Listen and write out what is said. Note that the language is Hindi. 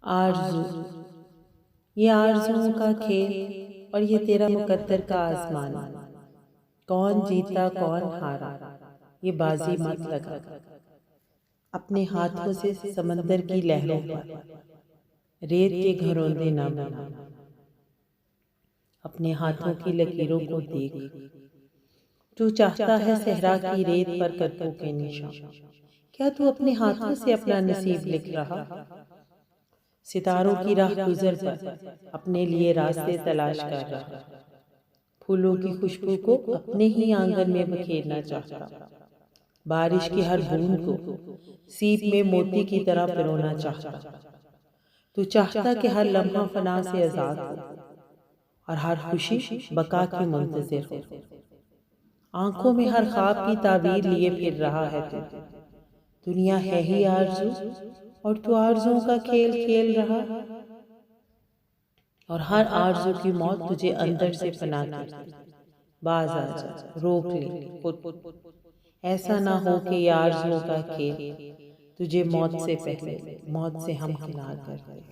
आरज़ू। ये आरज़ुओं का खेल और ये तेरा मुकद्दर का आज़माना। कौन जीता कौन हारा ये बाजी मत लगा। अपने हाथों से समंदर की लहरों पर रेत के घरौंदे न बना। अपने हाथों की लकीरों को देख। तू चाहता है सहरा की रेत पर कदमों के निशान। क्या तू अपने हाथों से अपना नसीब लिख रहा? सितारों की राह गुजर पर अपने लिए रास्ते तलाश कर रहा। फूलों की खुशबू को अपने ही आंगन में बखेरना चाहता। बारिश की हर बूंद को सीप में मोती की तरह पिरोना चाहता। तू चाहता कि हर लम्हा फना से आजाद हो और हर खुशी बका की मुंतजिर हो। आंखों में हर ख्वाब की ताबीर लिए फिर रहा है तू। दुनिया है ही आरज़ू और तू आरज़ुओं का खेल खेल रहा। और हर आरज़ू की मौत तुझे अंदर से फना करती। बाज आ जा, रोक ले खुद। ऐसा ना हो कि ये आरज़ुओं का खेल तुझे मौत से पहले मौत से हमकिनार कर दे।